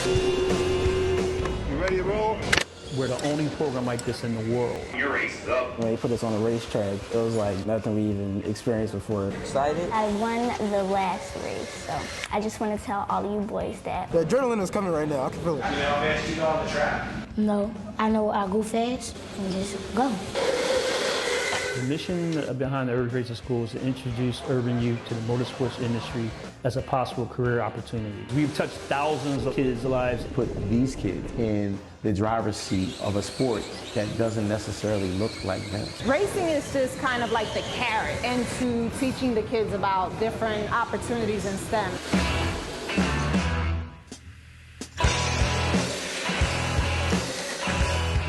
You ready to roll? We're the only program like this in the world. Your race is up. When they put us on a racetrack, it was like nothing we even experienced before. Excited? I won the last race, so I just want to tell all of you boys that. The adrenaline is coming right now. I can feel it. You know how fast you go on the track? No, I know I'll go fast and just go. The mission behind the Urban Racing School is to introduce urban youth to the motorsports industry as a possible career opportunity. We've touched thousands of kids' lives. Put these kids in the driver's seat of a sport that doesn't necessarily look like them. Racing is just kind of like the carrot into teaching the kids about different opportunities in STEM.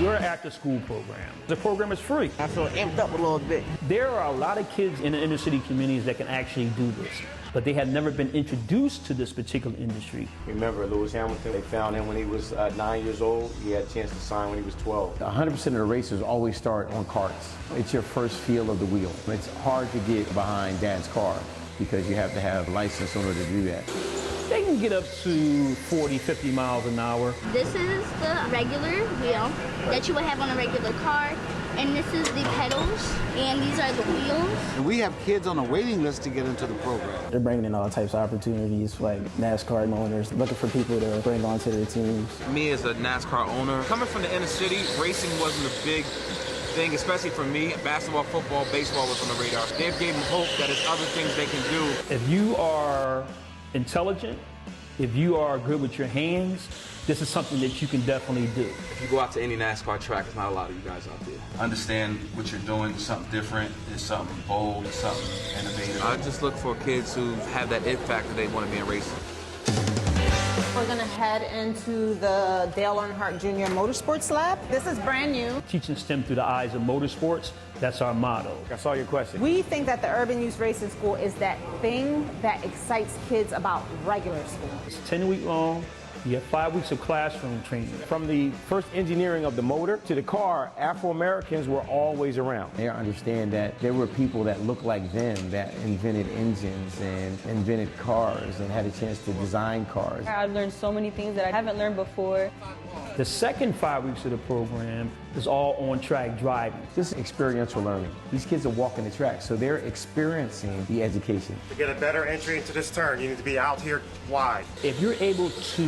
We're an after-school program. The program is free. I feel amped up a little bit. There are a lot of kids in the inner city communities that can actually do this, but they have never been introduced to this particular industry. Remember Lewis Hamilton, they found him when he was 9 years old. He had a chance to sign when he was 12. 100% of the races always start on karts. It's your first feel of the wheel. It's hard to get behind Dad's car because you have to have a license in order to do that. They can get up to 40, 50 miles an hour. This is the regular wheel that you would have on a regular car, and this is the pedals, and these are the wheels. And we have kids on a waiting list to get into the program. They're bringing in all types of opportunities, like NASCAR owners, looking for people to bring onto their teams. Me as a NASCAR owner, coming from the inner city, racing wasn't a big thing, especially for me. Basketball, football, baseball was on the radar. They've given them hope that there's other things they can do. If you are intelligent, if you are good with your hands, this is something that you can definitely do. If you go out to any NASCAR track, there's not a lot of you guys out there. Understand what you're doing, it's something different, it's something bold, it's something innovative. I just look for kids who have that it factor they want to be in racing. We're going to head into the Dale Earnhardt Jr. Motorsports Lab. This is brand new. Teaching STEM through the eyes of motorsports, that's our motto. I saw your question. We think that the Urban Youth Racing School is that thing that excites kids about regular school. It's 10-week long. You have 5 weeks of classroom training. From the first engineering of the motor to the car, Afro-Americans were always around. They understand that there were people that looked like them that invented engines and invented cars and had a chance to design cars. I've learned so many things that I haven't learned before. The second 5 weeks of the program is all on-track driving. This is experiential learning. These kids are walking the track, so they're experiencing the education. To get a better entry into this turn, you need to be out here wide. If you're able to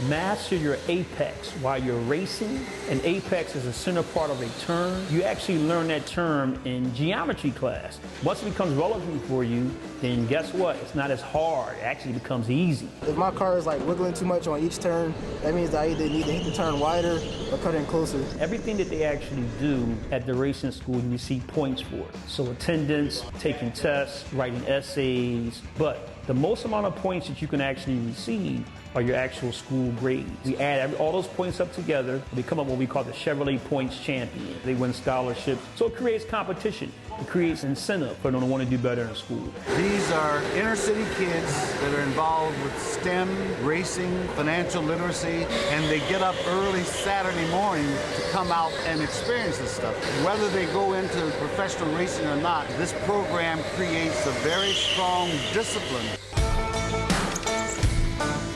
master your apex while you're racing, and apex is a center part of a turn, you actually learn that term in geometry class. Once it becomes relevant for you, then guess what? It's not as hard. It actually becomes easy. If my car is like wiggling too much on each turn, that means that I either need to hit the turn wider or cut in closer. Everything that they actually do at the racing school, you receive points for it. So attendance, taking tests, writing essays, but the most amount of points that you can actually receive are your actual school grades. We add all those points up together, we come up with what we call the Chevrolet Points Champion. They win scholarships, so it creates competition. It creates incentive for them to want to do better in school. These are inner city kids that are involved with STEM, racing, financial literacy, and they get up early Saturday morning to come out and experience this stuff. Whether they go into professional racing or not, this program creates a very strong discipline.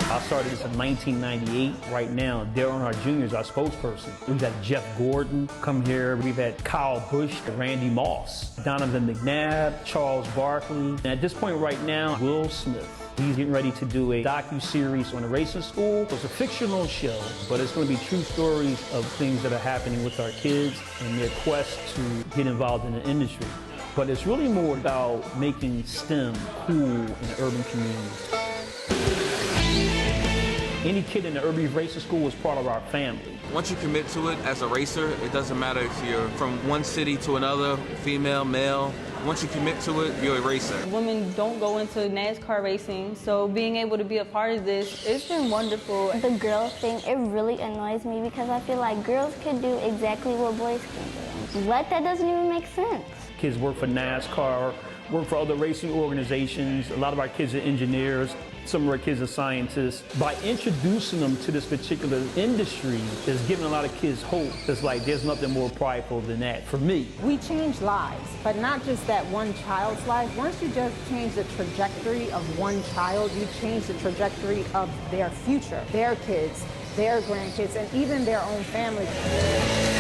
I started this in 1998. Right now, Dale Earnhardt Jr. is our spokesperson. We've got Jeff Gordon come here. We've had Kyle Busch, Randy Moss, Donovan McNabb, Charles Barkley. And at this point right now, Will Smith. He's getting ready to do a docu-series on the racing school. It's a fictional show, but it's going to be true stories of things that are happening with our kids and their quest to get involved in the industry. But it's really more about making STEM cool in the urban communities. Any kid in the Urban Racing School is part of our family. Once you commit to it as a racer, it doesn't matter if you're from one city to another, female, male. Once you commit to it, you're a racer. Women don't go into NASCAR racing, so being able to be a part of this, it's been wonderful. The girl thing, it really annoys me because I feel like girls can do exactly what boys can do. But that doesn't even make sense. Kids work for NASCAR, work for other racing organizations. A lot of our kids are engineers. Some of our kids are scientists. By introducing them to this particular industry, is giving a lot of kids hope. It's like there's nothing more prideful than that for me. We change lives, but not just that one child's life. Once you just change the trajectory of one child, you change the trajectory of their future, their kids, their grandkids, and even their own family.